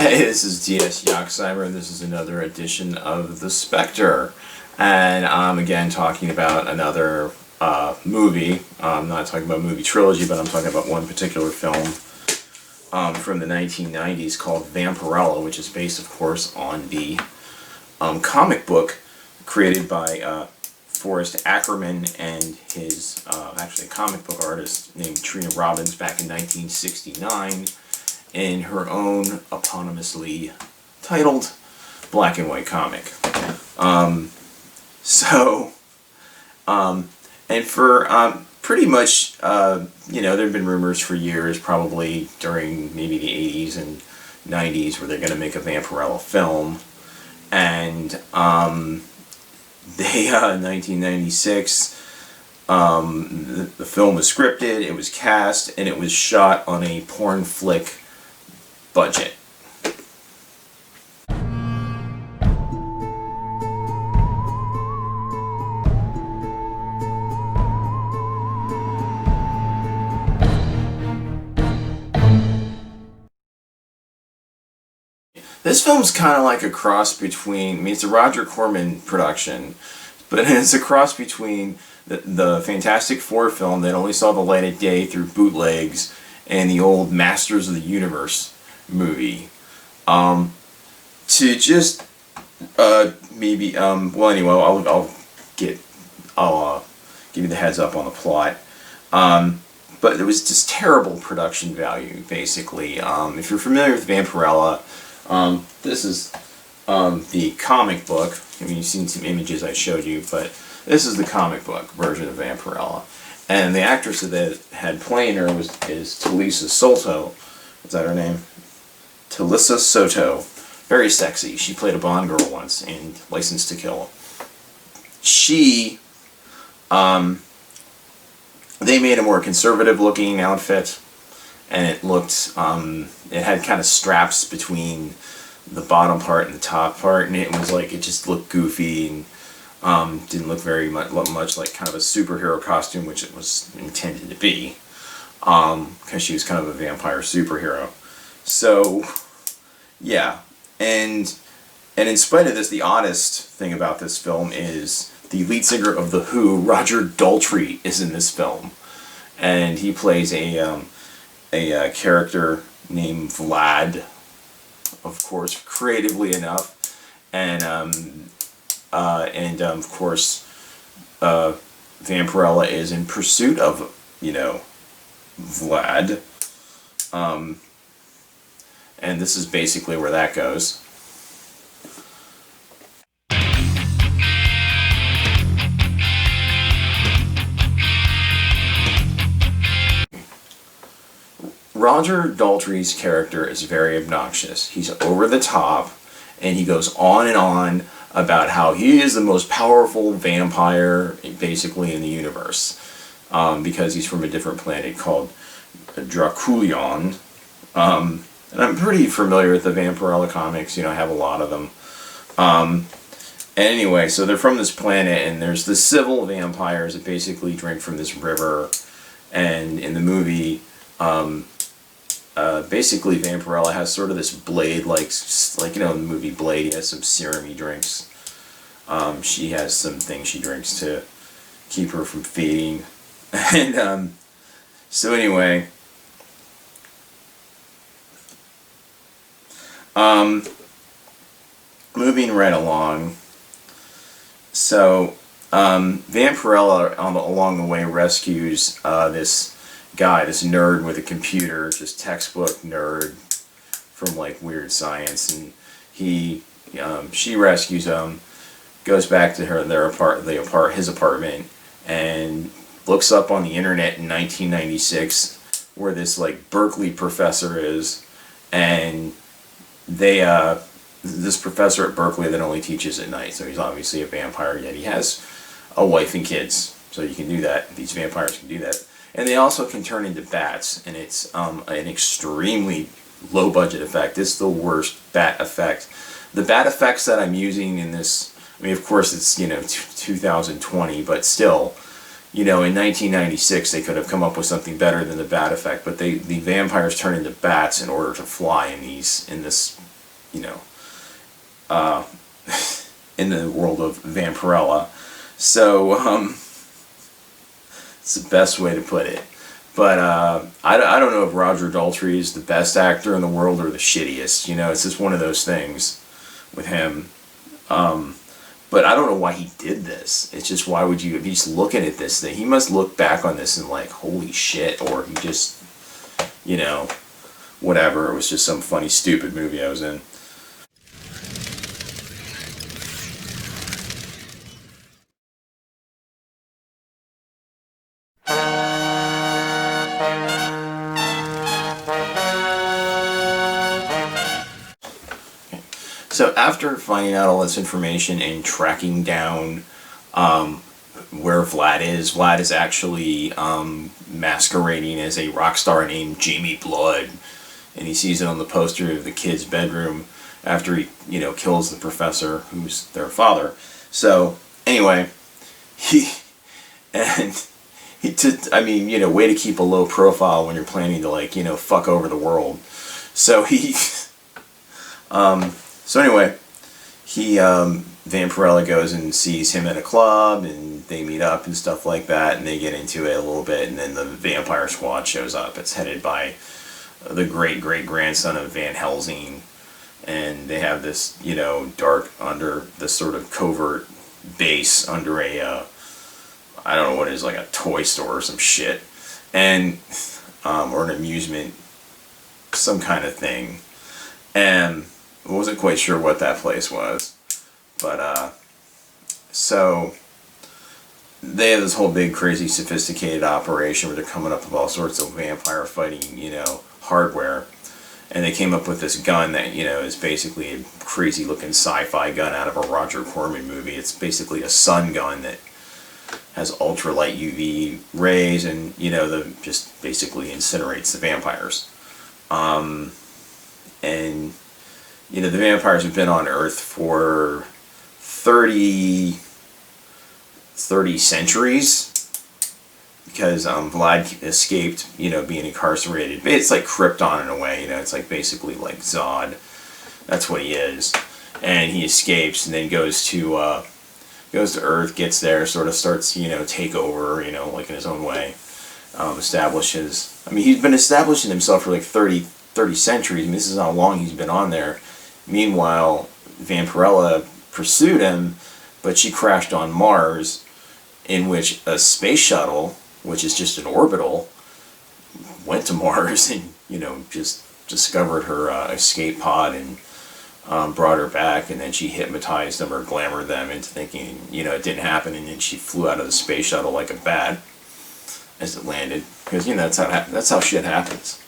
Hey, this is D.S. Yoxheimer, and this is another edition of The Spectre. And I'm again talking about another movie. I'm not talking about a movie trilogy, but I'm talking about one particular film from the 1990s called Vampirella, which is based, of course, on the comic book created by Forrest Ackerman and his, actually a comic book artist named Trina Robbins back in 1969. In her own eponymously titled black and white comic. And for pretty much, there have been rumors for years, probably during maybe the 80s and 90s, where they're going to make a Vampirella film. And in 1996, the film was scripted, it was cast, and it was shot on a porn flick budget. This film's kind of like a cross between, it's a Roger Corman production, but it's a cross between the Fantastic Four film that only saw the light of day through bootlegs and the old Masters of the Universe movie. To just maybe well, anyway, I'll give you the heads up on the plot. But it was just terrible production value, basically. If you're familiar with Vampirella, this is the comic book. I mean, you've seen some images I showed you, but this is the comic book version of Vampirella. And the actress that had playing her is Talisa Soto. Is that her name? Talisa Soto. Very sexy. She played a Bond girl once in License to Kill. They made a more conservative looking outfit, and it looked, it had kind of straps between the bottom part and the top part, and it was like, it just looked goofy and didn't look very much like kind of a superhero costume, which it was intended to be, because she was kind of a vampire superhero. So, yeah, and in spite of this, the oddest thing about this film is the lead singer of The Who, Roger Daltrey, is in this film, and he plays a character named Vlad, of course, creatively enough, and of course, Vampirella is in pursuit of, Vlad. And this is basically where that goes. Roger Daltrey's character is very obnoxious. He's over the top, and he goes on and on about how he is the most powerful vampire, basically, in the universe, because he's from a different planet called Draculion. And I'm pretty familiar with the Vampirella comics, I have a lot of them. And anyway, so they're from this planet, and there's the civil vampires that basically drink from this river, and in the movie, basically Vampirella has sort of this blade, like in the movie Blade, he has some serum he drinks. She has some things she drinks to keep her from fading. And so anyway, moving right along. So Vampirella along the way rescues this guy, this nerd with a computer, just textbook nerd from like weird science, and she rescues him, goes back to his apartment, and looks up on the internet in 1996 where this like Berkeley professor is, and this professor at Berkeley that only teaches at night, so he's obviously a vampire, yet he has a wife and kids, so you can do that. These vampires can do that. And they also can turn into bats, and it's an extremely low-budget effect. It's the worst bat effect. The bat effects that I'm using in this, I mean, of course it's, 2020, but still, in 1996 they could have come up with something better than the bat effect, but the vampires turn into bats in order to fly in this you know, in the world of Vampirella. So, it's the best way to put it. But I don't know if Roger Daltrey is the best actor in the world or the shittiest. You know, it's just one of those things with him. But I don't know why he did this. It's just, why would you, if he's looking at this thing, he must look back on this and like, holy shit, or he just, you know, whatever. It was just some funny, stupid movie I was in. So after finding out all this information and tracking down where Vlad is actually masquerading as a rock star named Jamie Blood, and he sees it on the poster of the kid's bedroom after he, you know, kills the professor who's their father. So anyway, he and I mean, you know, way to keep a low profile when you're planning to, like, you know, fuck over the world. So he so anyway, Vampirella goes and sees him at a club, and they meet up and stuff like that, and they get into it a little bit, and then the vampire squad shows up. It's headed by the great-great-grandson of Van Helsing, and they have this, you know, dark, under this sort of covert base under a, I don't know what it is, like a toy store or some shit, and, or an amusement, some kind of thing, and I wasn't quite sure what that place was, but, so they have this whole big, crazy, sophisticated operation where they're coming up with all sorts of vampire fighting, you know, hardware, and they came up with this gun that, you know, is basically a crazy-looking sci-fi gun out of a Roger Corman movie. It's basically a sun gun that has ultralight UV rays, and, you know, just basically incinerates the vampires. And you know, the vampires have been on Earth for 30 centuries, because Vlad escaped, you know, being incarcerated. It's like Krypton in a way, you know, it's like basically like Zod. That's what he is. And he escapes and then goes to Earth, gets there, sort of starts, you know, take over, you know, like in his own way. Establishes, I mean, he's been establishing himself for like 30 centuries, and this is how long he's been on there. Meanwhile, Vampirella pursued him, but she crashed on Mars, in which a space shuttle, which is just an orbital, went to Mars and, you know, just discovered her escape pod and brought her back, and then she hypnotized them or glamored them into thinking, you know, it didn't happen, and then she flew out of the space shuttle like a bat as it landed, because, you know, that's how shit happens.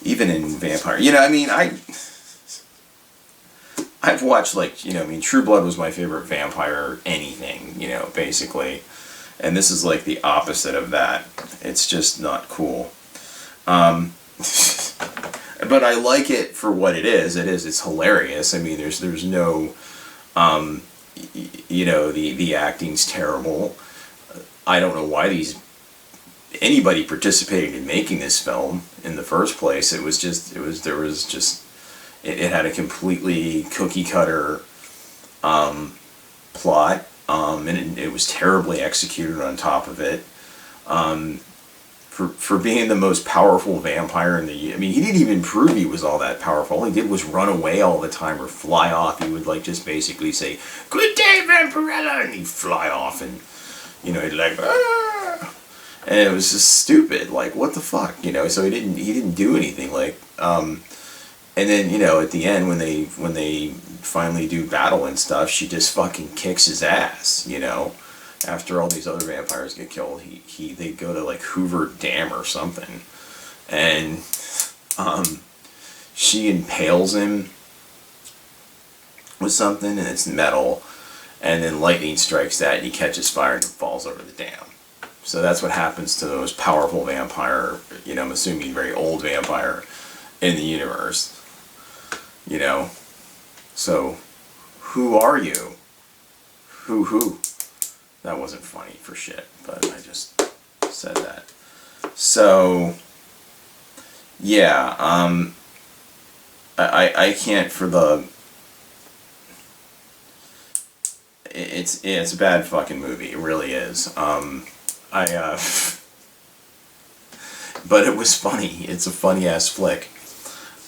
Even in Vampire, you know, I mean, I've watched, like, you know, I mean, True Blood was my favorite vampire anything, you know, basically, and this is like the opposite of that. It's just not cool. But I like it for what it is. It's hilarious. I mean, there's no, you know, the acting's terrible. I don't know why anybody participated in making this film in the first place. It had a completely cookie cutter plot, and it was terribly executed on top of it. For being the most powerful vampire I mean, he didn't even prove he was all that powerful. All he did was run away all the time or fly off. He would, like, just basically say, "Good day, Vampirella," and he'd fly off, and, you know, he'd like, "Ah!" And it was just stupid. Like, what the fuck, you know? So he didn't do anything. Like, and then, you know, at the end when they finally do battle and stuff, she just fucking kicks his ass, you know. After all these other vampires get killed, they go to like Hoover Dam or something, and she impales him with something, and it's metal, and then lightning strikes that, and he catches fire and falls over the dam. So that's what happens to the most powerful vampire, you know, I'm assuming very old vampire in the universe, you know. So, who are you? Who? That wasn't funny for shit, but I just said that. So, yeah, I can't for the... It's a bad fucking movie. It really is. But it was funny. It's a funny ass flick.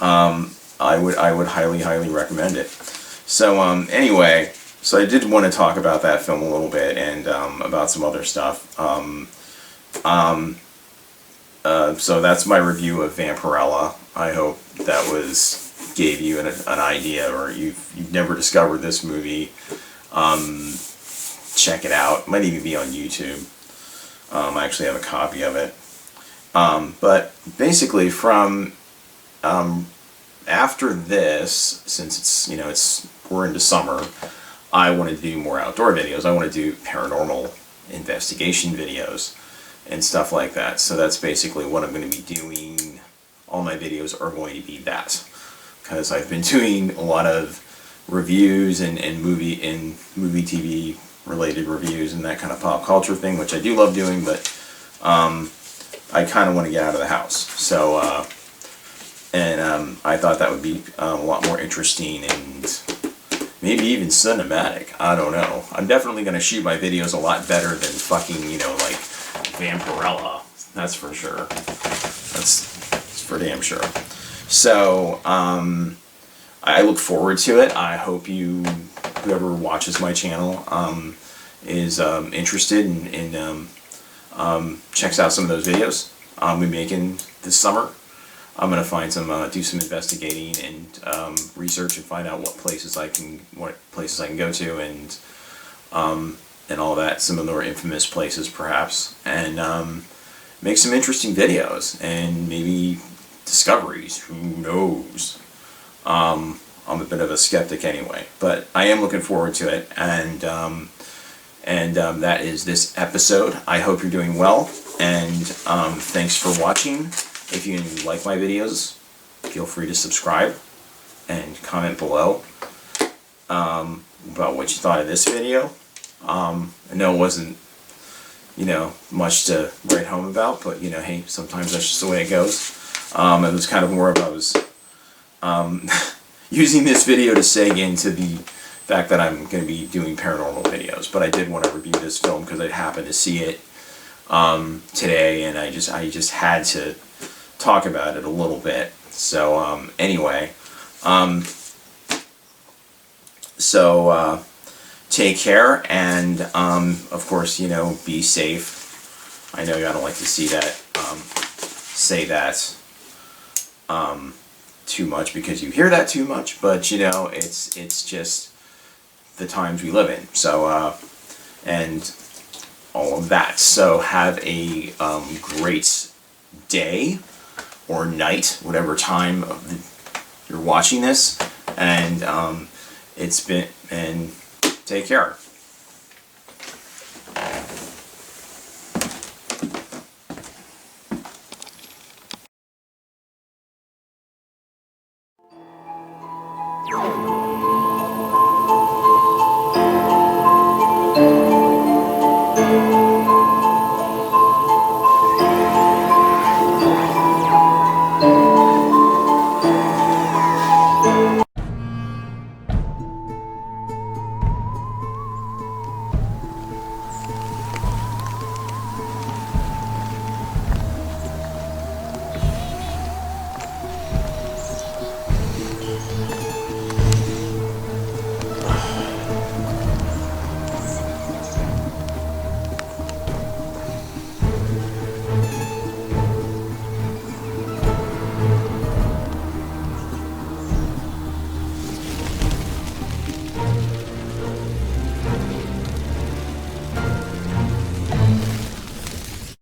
I would highly recommend it. So anyway, so I did want to talk about that film a little bit and about some other stuff. So that's my review of Vampirella. I hope that gave you an idea, or you've never discovered this movie. Check it out. It might even be on YouTube. I actually have a copy of it. But basically, from after this, since we're into summer, I want to do more outdoor videos. I want to do paranormal investigation videos and stuff like that. So that's basically what I'm going to be doing. All my videos are going to be that, because I've been doing a lot of reviews and movie TV related reviews and that kind of pop culture thing, which I do love doing, but I kind of want to get out of the house. So I thought that would be a lot more interesting and maybe even cinematic. I don't know. I'm definitely going to shoot my videos a lot better than fucking, like Vampirella. That's for sure. That's for damn sure. So, I look forward to it. I hope whoever watches my channel, is interested and checks out some of those videos I'll be making this summer. I'm gonna find do some investigating and research and find out what places I can go to and all that, some of the more infamous places perhaps, and make some interesting videos and maybe discoveries. Who knows? I'm a bit of a skeptic anyway, but I am looking forward to it, and that is this episode. I hope you're doing well, and thanks for watching. If you like my videos, feel free to subscribe and comment below about what you thought of this video. I know it wasn't, much to write home about, but, hey, sometimes that's just the way it goes. It was kind of more of I was using this video to seg into the fact that I'm going to be doing paranormal videos, but I did want to review this film because I happened to see it today, and I just had to talk about it a little bit. So anyway, take care, and of course, be safe. I know y'all don't like to see that, say that too much, because you hear that too much, but it's just the times we live in. So and all of that. So have a great day or night, whatever time you're watching this, and and take care.